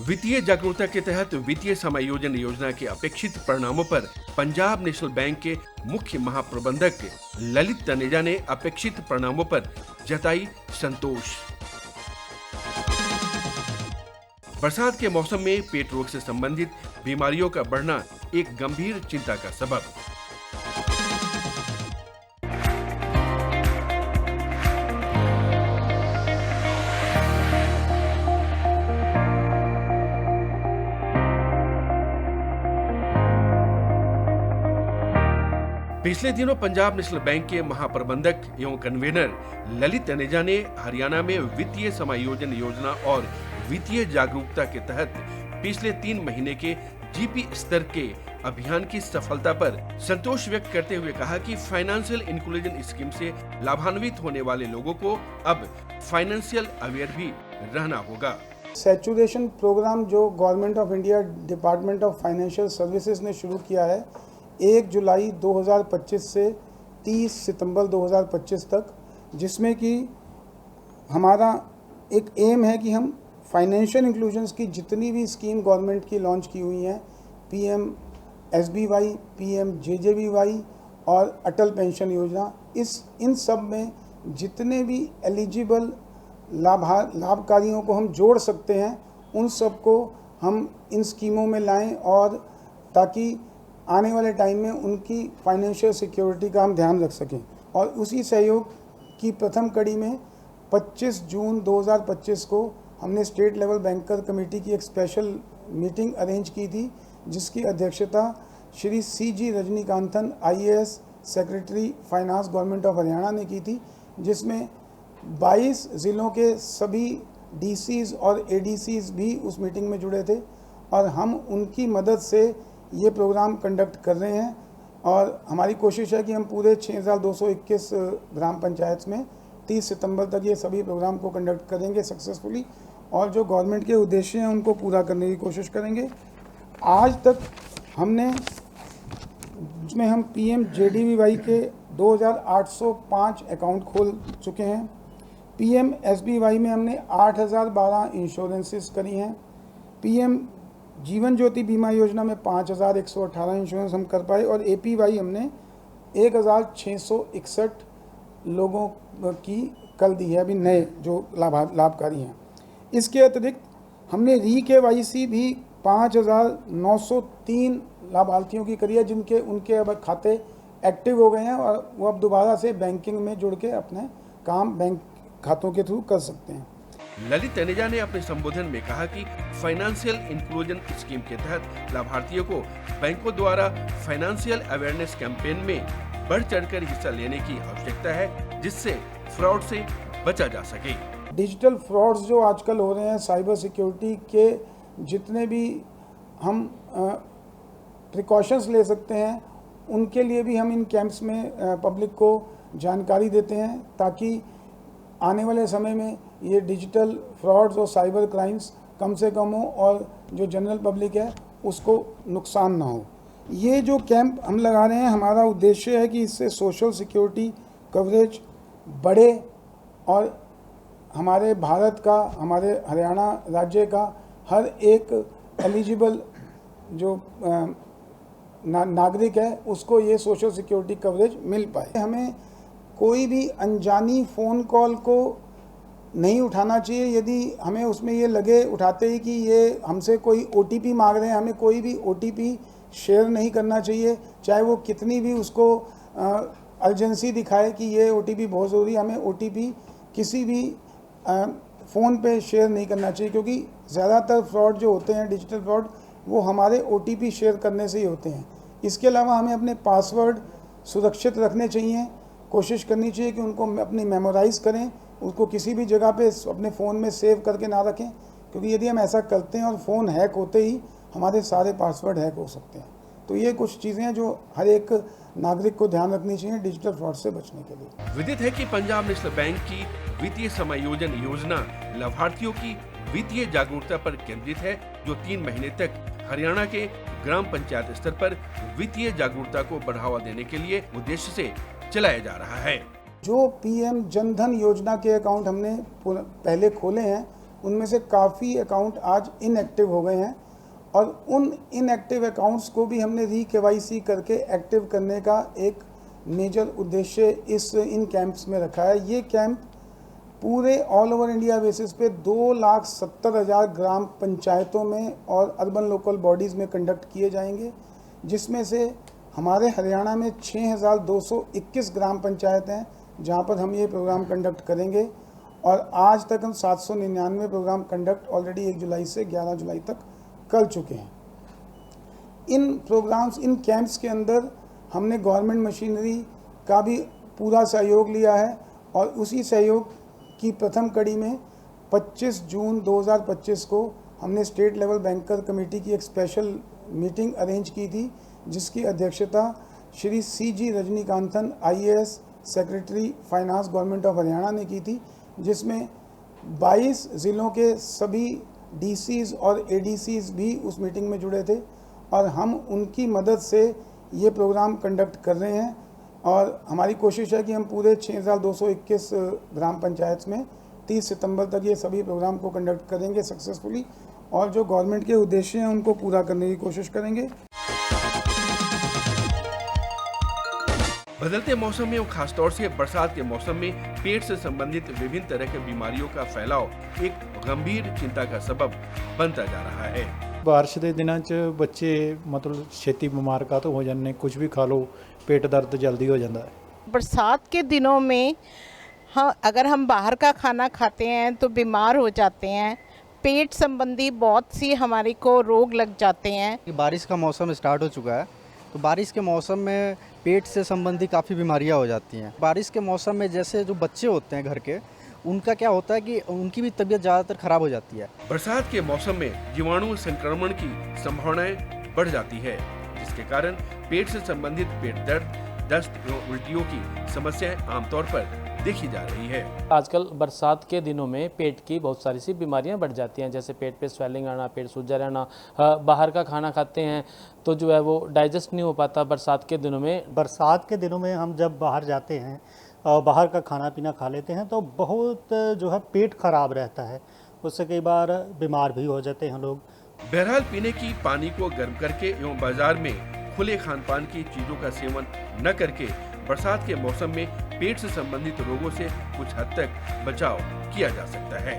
वित्तीय जागरूकता के तहत वित्तीय समायोजन योजना के अपेक्षित परिणामों पर पंजाब नेशनल बैंक के मुख्य महाप्रबंधक ललित तनेजा ने अपेक्षित परिणामों पर जताई संतोष। बरसात के मौसम में पेट रोग से संबंधित बीमारियों का बढ़ना एक गंभीर चिंता का सबब। पिछले दिनों पंजाब नेशनल बैंक के महाप्रबंधक एवं कन्वेनर ललित तनेजा ने हरियाणा में वित्तीय समायोजन योजना और वित्तीय जागरूकता के तहत पिछले 3 महीने के जीपी स्तर के अभियान की सफलता पर संतोष व्यक्त करते हुए कहा कि फाइनेंशियल इंक्लूजन स्कीम से लाभान्वित होने वाले लोगों को अब फाइनेंशियल अवेयर भी रहना होगा। सैचुरेशन प्रोग्राम जो government of India department of financial services ने शुरू किया है 1 जुलाई 2025 से 30 सितंबर 2025 तक, जिसमें कि हमारा एक एम है कि हम फाइनेंशियल इंक्लूजन्स की जितनी भी स्कीम गवर्नमेंट की लॉन्च की हुई हैं, पीएम एसबीवाई, पीएम जेजेबीवाई और अटल पेंशन योजना, इन सब में जितने भी एलिजिबल लाभकारियों को हम जोड़ सकते हैं उन सबको हम इन स्कीमों में लाएं, और ताकि आने वाले टाइम में उनकी फाइनेंशियल सिक्योरिटी का हम ध्यान रख सकें। और उसी सहयोग की प्रथम कड़ी में 25 जून 2025 को हमने स्टेट लेवल बैंकर कमेटी की एक स्पेशल मीटिंग अरेंज की थी, जिसकी अध्यक्षता Shri CG Rajnikanthan IAS secretary finance government of Haryana ने की थी, जिसमें 22 ज़िलों के सभी डीसीज और एडीसीज भी उस मीटिंग में जुड़े थे, और हम उनकी मदद से ये प्रोग्राम कंडक्ट कर रहे हैं। और हमारी कोशिश है कि हम पूरे 6221 ग्राम पंचायत में 30 सितंबर तक ये सभी प्रोग्राम को कंडक्ट करेंगे सक्सेसफुली, और जो गवर्नमेंट के उद्देश्य हैं उनको पूरा करने की कोशिश करेंगे। आज तक हमने जिसमें हम पीएम जेडीबीवाई के 2805 अकाउंट खोल चुके हैं। पीएम एसबीवाई में हमने 8012 इंश्योरेंसेस करी हैं। पीएम जीवन ज्योति बीमा योजना में 5118 इंश्योरेंस हम कर पाए, और एपीवाई हमने 1661 लोगों की कल दी है, अभी नए जो लाभकारी हैं। इसके अतिरिक्त हमने री-केवाईसी भी 5903 लाभार्थियों की करी है, जिनके उनके अब खाते एक्टिव हो गए हैं और वो अब दोबारा से बैंकिंग में जुड़ के अपने काम बैंक खातों के थ्रू कर सकते हैं। ललित तनेजा ने अपने संबोधन में कहा कि फाइनेंशियल इंक्लूजन स्कीम के तहत लाभार्थियों को बैंकों द्वारा फाइनेंशियल अवेयरनेस कैंपेन में बढ़ चढ़कर हिस्सा लेने की आवश्यकता है, जिससे फ्रॉड से बचा जा सके। डिजिटल फ्रॉड्स जो आजकल हो रहे हैं, साइबर सिक्योरिटी के जितने भी हम प्रिकॉशंस ले सकते हैं, उनके लिए भी हम इन कैंप्स में पब्लिक को जानकारी देते हैं, ताकि आने वाले समय में ये डिजिटल फ्रॉड्स और साइबर क्राइम्स कम से कम हो और जो जनरल पब्लिक है उसको नुकसान ना हो। ये जो कैंप हम लगा रहे हैं, हमारा उद्देश्य है कि इससे सोशल सिक्योरिटी कवरेज बढ़े और हमारे भारत का, हमारे हरियाणा राज्य का हर एक एलिजिबल जो नागरिक है उसको ये सोशल सिक्योरिटी कवरेज मिल पाए। हमें कोई भी अनजानी फ़ोन कॉल को नहीं उठाना चाहिए। यदि हमें उसमें ये लगे उठाते ही कि ये हमसे कोई ओटीपी मांग रहे हैं, हमें कोई भी ओटीपी शेयर नहीं करना चाहिए, चाहे वो कितनी भी उसको अर्जेंसी दिखाए कि ये ओटीपी बहुत ज़रूरी है। हमें ओटीपी किसी भी फ़ोन पे शेयर नहीं करना चाहिए, क्योंकि ज़्यादातर फ्रॉड जो होते हैं, डिजिटल फ्रॉड, वो हमारे ओटीपी शेयर करने से ही होते हैं। इसके अलावा हमें अपने पासवर्ड सुरक्षित रखने चाहिए, कोशिश करनी चाहिए कि उनको अपनी मेमोराइज़ करें, उसको किसी भी जगह पे अपने फ़ोन में सेव करके ना रखें, क्योंकि यदि हम ऐसा करते हैं और फ़ोन हैक होते ही हमारे सारे पासवर्ड हैक हो सकते हैं। तो ये कुछ चीज़ें हैं जो हर एक नागरिक को ध्यान रखनी चाहिए डिजिटल फ्रॉड से बचने के लिए। विदित है कि पंजाब नेशनल बैंक की वित्तीय समायोजन योजना लाभार्थियों की वित्तीय जागरूकता पर केंद्रित है, जो 3 महीने तक हरियाणा के ग्राम पंचायत स्तर पर वित्तीय जागरूकता को बढ़ावा देने के लिए उद्देश्य से चलाया जा रहा है। जो पीएम जनधन योजना के अकाउंट हमने पहले खोले हैं, उनमें से काफ़ी अकाउंट आज इनएक्टिव हो गए हैं और उन इनएक्टिव अकाउंट्स को भी हमने री-KYC करके एक्टिव करने का एक मेजर उद्देश्य इन कैंप्स में रखा है। ये कैंप पूरे ऑल ओवर इंडिया बेसिस पे 2,70,000 ग्राम पंचायतों में और अर्बन लोकल बॉडीज़ में कंडक्ट किए जाएंगे, जिसमें से हमारे हरियाणा में 6,221 ग्राम पंचायत हैं जहां पर हम ये प्रोग्राम कंडक्ट करेंगे और आज तक हम 799 प्रोग्राम कंडक्ट ऑलरेडी 1 जुलाई से 11 जुलाई तक कर चुके हैं। इन प्रोग्राम्स, इन कैंप्स के अंदर हमने गवर्नमेंट मशीनरी का भी पूरा सहयोग लिया है और उसी सहयोग की प्रथम कड़ी में 25 जून 2025 को हमने स्टेट लेवल बैंकर कमेटी की एक स्पेशल मीटिंग अरेंज की थी, जिसकी अध्यक्षता Shri CG रजनीकांतन IAS secretary finance government of Haryana ने की थी, जिसमें 22 ज़िलों के सभी DCs और ADCs भी उस मीटिंग में जुड़े थे और हम उनकी मदद से ये प्रोग्राम कंडक्ट कर रहे हैं और हमारी कोशिश है कि हम पूरे 6,221 ग्राम पंचायत में 30 सितंबर तक ये सभी प्रोग्राम को कंडक्ट करेंगे सक्सेसफुली और जो गवर्नमेंट के उद्देश्य हैं उनको पूरा करने की कोशिश करेंगे। बदलते मौसम में और खासतौर से बरसात के मौसम में पेट से संबंधित विभिन्न तरह के बीमारियों का फैलाव एक गंभीर चिंता का सबब बनता जा रहा है। बारिश के दिनों च बच्चे मतलब छेती बीमार का तो हो जाने, कुछ भी खा लो पेट दर्द जल्दी हो जाता है। बरसात के दिनों में अगर हम बाहर का खाना खाते हैं तो बीमार हो जाते हैं, पेट संबंधी बहुत सी हमारे को रोग लग जाते हैं। बारिश का मौसम स्टार्ट हो चुका है तो बारिश के मौसम में पेट से संबंधी काफ़ी बीमारियां हो जाती हैं। बारिश के मौसम में जैसे जो बच्चे होते हैं घर के, उनका क्या होता है कि उनकी भी तबीयत ज़्यादातर खराब हो जाती है। बरसात के मौसम में जीवाणु संक्रमण की संभावनाएं बढ़ जाती है, जिसके कारण पेट से संबंधित पेट दर्द, दस्त एवं उल्टियों की समस्याएं आमतौर पर देखी जा रही है। आजकल बरसात के दिनों में पेट की बहुत सारी सी बीमारियां बढ़ जाती हैं, जैसे पेट पे स्वेलिंग आना, पेट सूजा रहना, बाहर का खाना खाते हैं तो जो है वो डाइजेस्ट नहीं हो पाता बरसात के दिनों में। बरसात के दिनों में हम जब बाहर जाते हैं और बाहर का खाना पीना खा लेते हैं तो बहुत जो है पेट खराब रहता है, उससे कई बार बीमार भी हो जाते हैं लोग। बहरहाल पीने की पानी को गर्म करके एवं बाजार में खुले खान पान की चीजों का सेवन न करके बरसात के मौसम में पेट से संबंधित रोगों से कुछ हद तक बचाव किया जा सकता है।